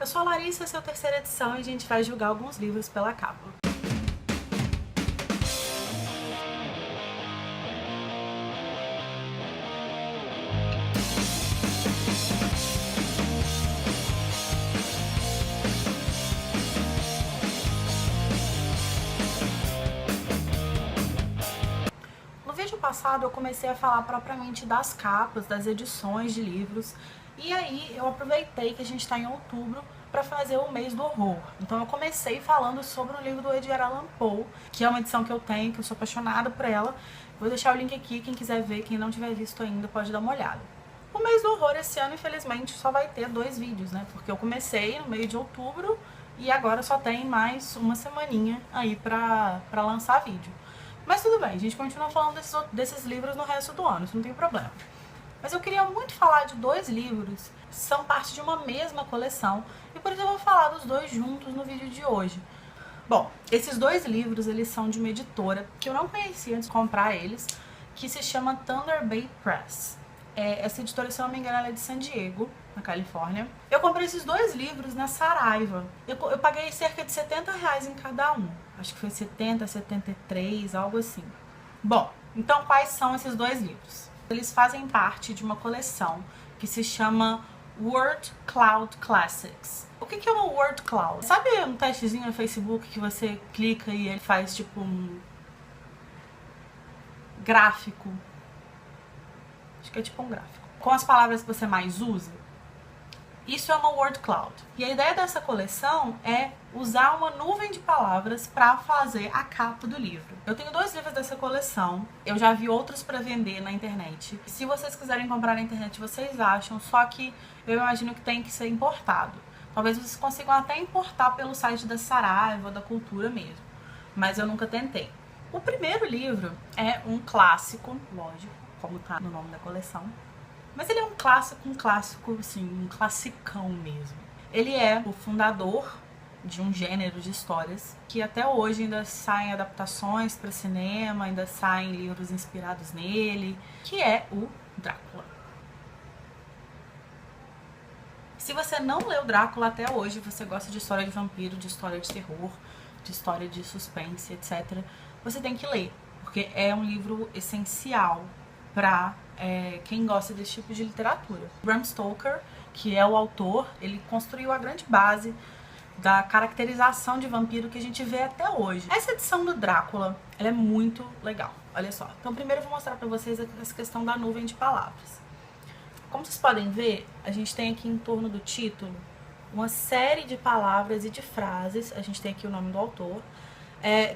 Eu sou a Larissa, essa é a terceira edição e a gente vai julgar alguns livros pela capa. No vídeo passado eu comecei a falar propriamente das capas, das edições de livros, e aí eu aproveitei que a gente está em outubro para fazer o mês do horror. Então eu comecei falando sobre o livro do Edgar Allan Poe, que é uma edição que eu tenho, que eu sou apaixonada por ela. Vou deixar o link aqui, quem quiser ver, quem não tiver visto ainda pode dar uma olhada. O mês do horror esse ano, infelizmente, só vai ter 2 vídeos, né? Porque eu comecei no meio de outubro e agora só tem mais uma semaninha aí pra lançar vídeo. Mas tudo bem, a gente continua falando desses livros no resto do ano, isso não tem problema. Mas eu queria muito falar de 2 livros que são parte de uma mesma coleção e por isso eu vou falar dos 2 juntos no vídeo de hoje. Bom, esses 2 livros, eles são de uma editora que eu não conhecia antes de comprar eles, que se chama Thunder Bay Press. Essa editora, se eu não me engano, ela é de San Diego, na Califórnia. Eu comprei esses 2 livros na Saraiva. Eu paguei cerca de R$70 em cada um. Acho que foi 70, 73, algo assim. Bom, então quais são esses 2 livros? Eles fazem parte de uma coleção que se chama Word Cloud Classics. O que é uma Word Cloud? Sabe um testezinho no Facebook que você clica e ele faz tipo um gráfico? Acho que é tipo um gráfico. Com as palavras que você mais usa? Isso é uma Word Cloud. E a ideia dessa coleção é usar uma nuvem de palavras para fazer a capa do livro. Eu tenho 2 livros dessa coleção, eu já vi outros para vender na internet. Se vocês quiserem comprar na internet, vocês acham, só que eu imagino que tem que ser importado. Talvez vocês consigam até importar pelo site da Saraiva, da Cultura mesmo, mas eu nunca tentei. O primeiro livro é um clássico, lógico, como tá no nome da coleção. Mas ele é um clássico, assim, um classicão mesmo. Ele é o fundador de um gênero de histórias que até hoje ainda saem adaptações para cinema, ainda saem livros inspirados nele, que é o Drácula. Se você não leu Drácula até hoje, você gosta de história de vampiro, de história de terror, de história de suspense, etc., você tem que ler, porque é um livro essencial para quem gosta desse tipo de literatura. Bram Stoker, que é o autor, ele construiu a grande base da caracterização de vampiro que a gente vê até hoje. Essa edição do Drácula, ela é muito legal, olha só. Então primeiro eu vou mostrar para vocês essa questão da nuvem de palavras. Como vocês podem ver, a gente tem aqui em torno do título uma série de palavras e de frases, a gente tem aqui o nome do autor,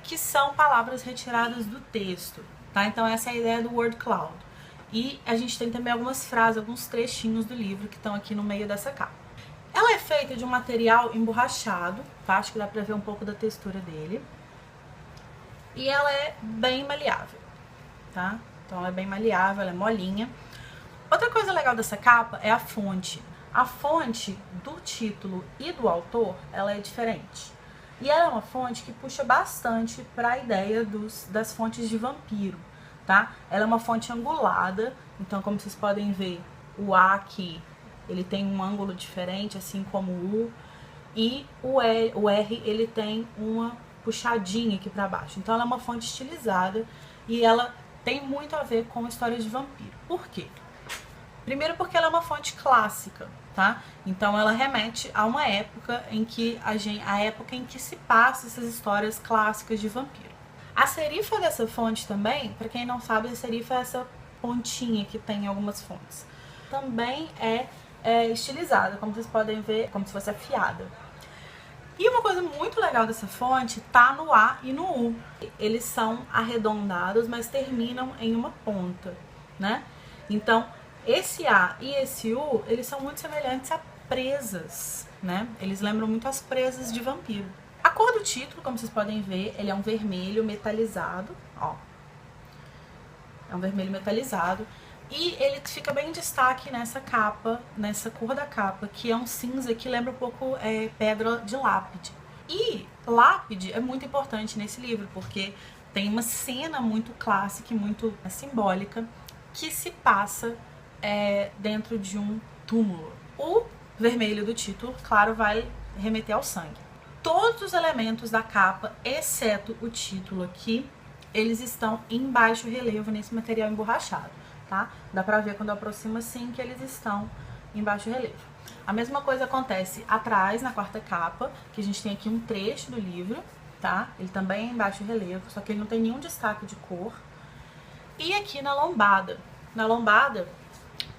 que são palavras retiradas do texto, tá? Então essa é a ideia do Word Cloud. E a gente tem também algumas frases, alguns trechinhos do livro que estão aqui no meio dessa capa. Ela é feita de um material emborrachado, tá? Acho que dá pra ver um pouco da textura dele. E ela é bem maleável, tá? Então ela é bem maleável, ela é molinha. Outra coisa legal dessa capa é a fonte. A fonte do título e do autor, ela é diferente. E ela é uma fonte que puxa bastante para a ideia das fontes de vampiro, tá? Ela é uma fonte angulada, então como vocês podem ver, o A aqui, ele tem um ângulo diferente, assim como o U, e o R ele tem uma puxadinha aqui para baixo. Então ela é uma fonte estilizada e ela tem muito a ver com histórias de vampiro. Por quê? Primeiro porque ela é uma fonte clássica, tá? Então ela remete a uma época em que a época em que se passa essas histórias clássicas de vampiro. A serifa dessa fonte também, para quem não sabe, a serifa é essa pontinha que tem em algumas fontes. Também é estilizada, como vocês podem ver, como se fosse afiada. E uma coisa muito legal dessa fonte tá no A e no U. Eles são arredondados, mas terminam em uma ponta, né? Então, esse A e esse U, eles são muito semelhantes a presas, né? Eles lembram muito as presas de vampiro. A cor do título, como vocês podem ver, ele é um vermelho metalizado, ó. É um vermelho metalizado. E ele fica bem em destaque nessa capa, nessa cor da capa, que é um cinza que lembra um pouco pedra de lápide. E lápide é muito importante nesse livro, porque tem uma cena muito clássica e muito simbólica que se passa dentro de um túmulo. O vermelho do título, claro, vai remeter ao sangue. Todos os elementos da capa, exceto o título aqui, eles estão em baixo relevo nesse material emborrachado, tá? Dá pra ver quando eu aproximo assim que eles estão em baixo relevo. A mesma coisa acontece atrás, na quarta capa, que a gente tem aqui um trecho do livro, tá? Ele também é em baixo relevo, só que ele não tem nenhum destaque de cor. E aqui na lombada. Na lombada,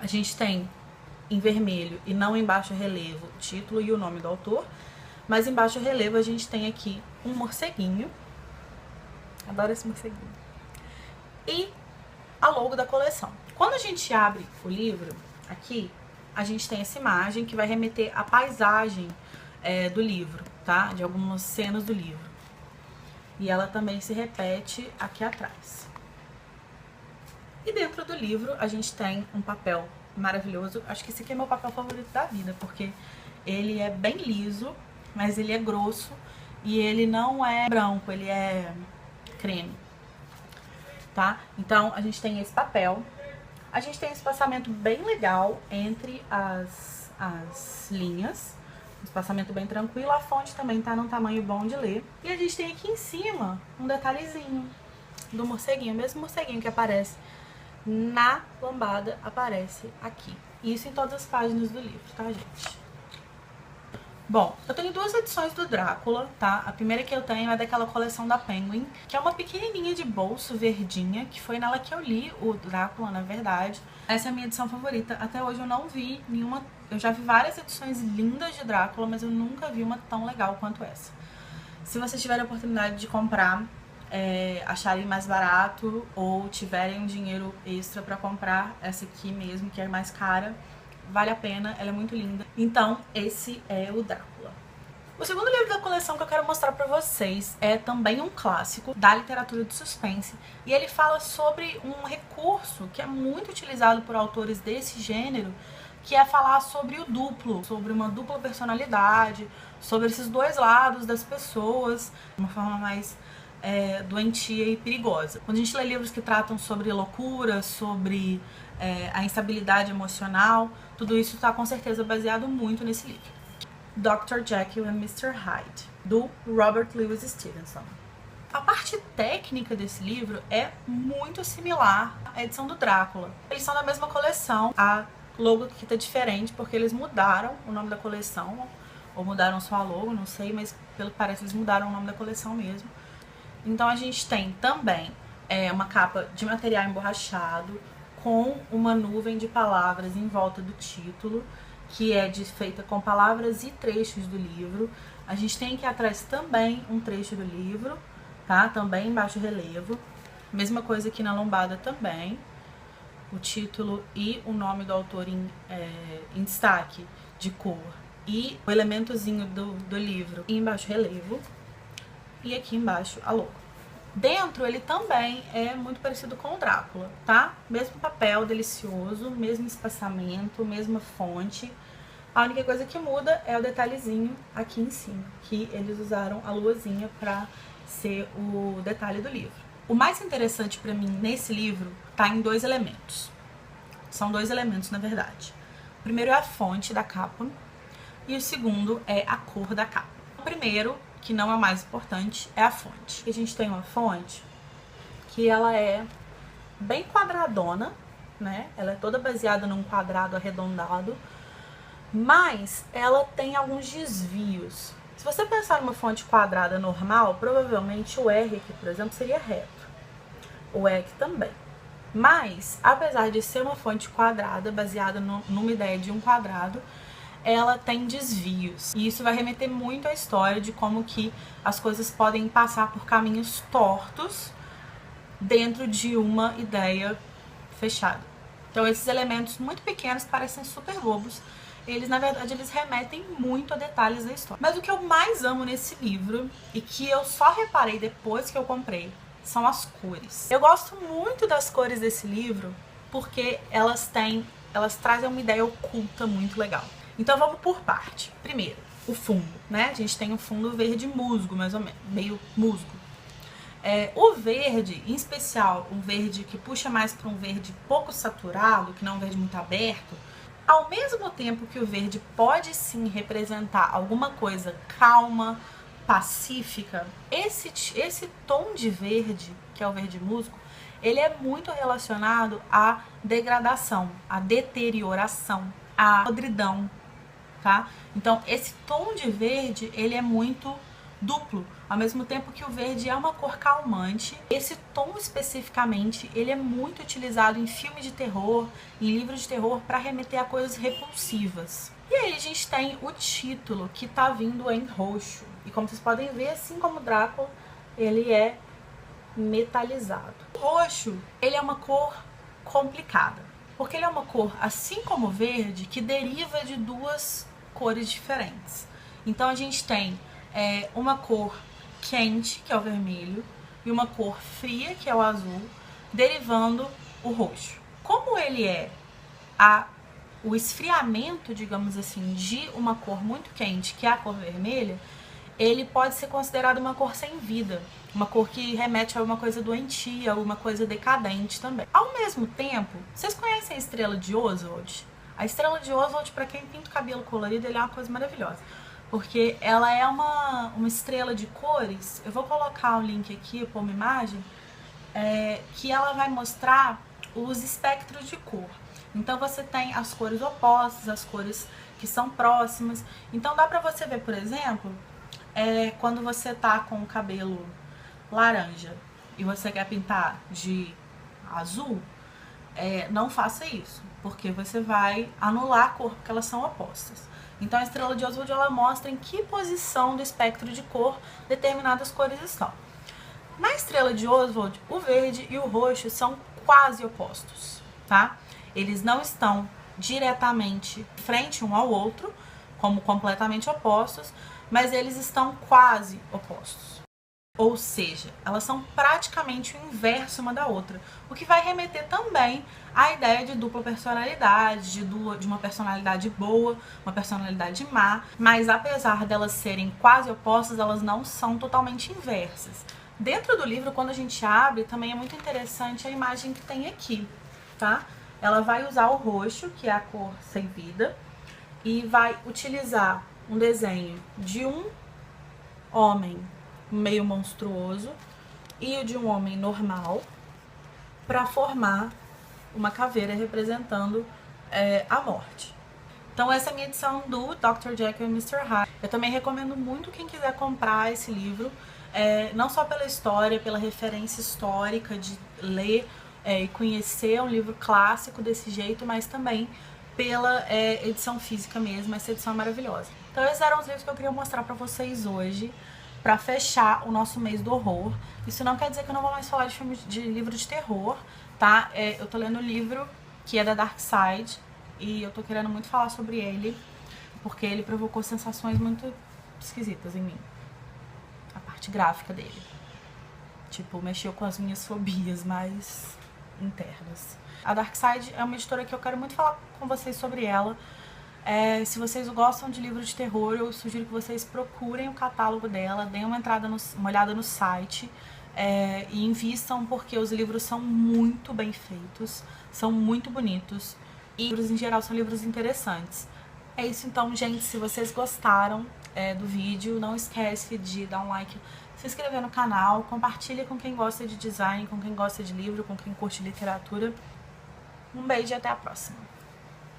a gente tem em vermelho e não em baixo relevo o título e o nome do autor, mas em baixo relevo a gente tem aqui um morceguinho. Adoro esse morceguinho. E a logo da coleção. Quando a gente abre o livro, aqui, a gente tem essa imagem que vai remeter à paisagem do livro, tá? De algumas cenas do livro. E ela também se repete aqui atrás. E dentro do livro a gente tem um papel maravilhoso. Acho que esse aqui é meu papel favorito da vida, porque ele é bem liso, mas ele é grosso e ele não é branco, ele é creme, tá? Então a gente tem esse papel. A gente tem um espaçamento bem legal entre as linhas. Um espaçamento bem tranquilo. A fonte também tá num tamanho bom de ler. E a gente tem aqui em cima um detalhezinho do morceguinho. O mesmo morceguinho que aparece na lombada aparece aqui. Isso em todas as páginas do livro, tá, gente? Bom, eu tenho duas edições do Drácula, tá? A primeira que eu tenho é daquela coleção da Penguin, que é uma pequenininha de bolso verdinha, que foi nela que eu li o Drácula, na verdade. Essa é a minha edição favorita. Até hoje eu não vi nenhuma... Eu já vi várias edições lindas de Drácula, mas eu nunca vi uma tão legal quanto essa. Se vocês tiverem a oportunidade de comprar, acharem mais barato ou tiverem um dinheiro extra pra comprar essa aqui mesmo, que é mais cara, vale a pena, ela é muito linda. Então, esse é o Drácula. O segundo livro da coleção que eu quero mostrar pra vocês é também um clássico da literatura de suspense. E ele fala sobre um recurso que é muito utilizado por autores desse gênero, que é falar sobre o duplo, sobre uma dupla personalidade, sobre esses dois lados das pessoas, de uma forma mais doentia e perigosa. Quando a gente lê livros que tratam sobre loucura, sobre a instabilidade emocional, tudo isso está com certeza baseado muito nesse livro. Dr. Jekyll and Mr. Hyde, do Robert Louis Stevenson. A parte técnica desse livro é muito similar à edição do Drácula. Eles são da mesma coleção, a logo aqui tá diferente porque eles mudaram o nome da coleção, ou mudaram só a logo, não sei, mas pelo que parece eles mudaram o nome da coleção mesmo. Então a gente tem também uma capa de material emborrachado com uma nuvem de palavras em volta do título, que é feita com palavras e trechos do livro. A gente tem aqui atrás também um trecho do livro, tá? Também em baixo relevo. Mesma coisa aqui na lombada também. O título e o nome do autor em destaque de cor. E o elementozinho do livro em baixo relevo. E aqui embaixo a logo. Dentro ele também é muito parecido com o Drácula, tá? Mesmo papel delicioso, mesmo espaçamento, mesma fonte. A única coisa que muda é o detalhezinho aqui em cima, que eles usaram a luazinha pra ser o detalhe do livro. O mais interessante pra mim nesse livro tá em dois elementos. São dois elementos, na verdade. O primeiro é a fonte da capa e o segundo é a cor da capa. O primeiro, que não é o mais importante, é a fonte. A gente tem uma fonte que ela é bem quadradona, né? Ela é toda baseada num quadrado arredondado, mas ela tem alguns desvios. Se você pensar numa fonte quadrada normal, provavelmente o R aqui, por exemplo, seria reto. O E aqui também. Mas, apesar de ser uma fonte quadrada, baseada numa ideia de um quadrado, ela tem desvios. E isso vai remeter muito à história de como que as coisas podem passar por caminhos tortos dentro de uma ideia fechada. Então esses elementos muito pequenos parecem super bobos, eles na verdade eles remetem muito a detalhes da história. Mas o que eu mais amo nesse livro, e que eu só reparei depois que eu comprei, são as cores. Eu gosto muito das cores desse livro porque elas trazem uma ideia oculta muito legal. Então vamos por parte. Primeiro, o fundo, né? A gente tem um fundo verde musgo, mais ou menos, meio musgo. O verde, em especial um verde que puxa mais para um verde pouco saturado, que não é um verde muito aberto, Ao mesmo tempo que o verde pode sim representar alguma coisa calma, pacífica, esse tom de verde, que é o verde musgo, ele é muito relacionado à degradação, à deterioração, à podridão, tá? Então, esse tom de verde, ele é muito duplo. Ao mesmo tempo que o verde é uma cor calmante, esse tom especificamente, ele é muito utilizado em filme de terror, em livros de terror, para remeter a coisas repulsivas. E aí a gente tem o título, que tá vindo em roxo. E como vocês podem ver, assim como o Drácula, ele é metalizado. O roxo, ele é uma cor complicada, porque ele é uma cor, assim como o verde, que deriva de duas cores diferentes. Então a gente tem uma cor quente, que é o vermelho, e uma cor fria, que é o azul, derivando o roxo. Como ele é o esfriamento, digamos assim, de uma cor muito quente, que é a cor vermelha, ele pode ser considerado uma cor sem vida, uma cor que remete a alguma coisa doentia, alguma coisa decadente também. Ao mesmo tempo, vocês conhecem a estrela de Oswald? A estrela de Oswald, para quem pinta o cabelo colorido, ele é uma coisa maravilhosa, porque ela é uma estrela de cores. Eu vou colocar um link aqui, pôr uma imagem, que ela vai mostrar os espectros de cor. Então você tem as cores opostas, as cores que são próximas. Então dá pra você ver, por exemplo, quando você tá com o cabelo laranja e você quer pintar de azul, não faça isso, porque você vai anular a cor, porque elas são opostas. Então a estrela de Oswald, ela mostra em que posição do espectro de cor determinadas cores estão. Na estrela de Oswald, o verde e o roxo são quase opostos, tá? Eles não estão diretamente frente um ao outro, como completamente opostos, mas eles estão quase opostos. Ou seja, elas são praticamente o inverso uma da outra, o que vai remeter também à ideia de dupla personalidade, de uma personalidade boa, uma personalidade má, mas apesar delas serem quase opostas, elas não são totalmente inversas. Dentro do livro, quando a gente abre, também é muito interessante a imagem que tem aqui, tá? Ela vai usar o roxo, que é a cor sem vida, e vai utilizar um desenho de um homem meio monstruoso e o de um homem normal para formar uma caveira representando a morte. Então essa é a minha edição do Dr. Jekyll e Mr. Hyde. Eu também recomendo muito quem quiser comprar esse livro, não só pela história, pela referência histórica de ler e conhecer um livro clássico desse jeito, mas também pela edição física mesmo. Essa edição é maravilhosa. Então esses eram os livros que eu queria mostrar pra vocês hoje, pra fechar o nosso mês do horror. Isso não quer dizer que eu não vou mais falar de livro de terror, tá? Eu tô lendo o livro que é da Dark Side e eu tô querendo muito falar sobre ele, porque ele provocou sensações muito esquisitas em mim. A parte gráfica dele. Tipo, mexeu com as minhas fobias mais internas. A Dark Side é uma editora que eu quero muito falar com vocês sobre ela. Se vocês gostam de livros de terror, eu sugiro que vocês procurem o catálogo dela, deem uma olhada no site e invistam, porque os livros são muito bem feitos, são muito bonitos e livros em geral são livros interessantes. É isso então, gente. Se vocês gostaram do vídeo, não esquece de dar um like, se inscrever no canal, compartilha com quem gosta de design, com quem gosta de livro, com quem curte literatura. Um beijo e até a próxima!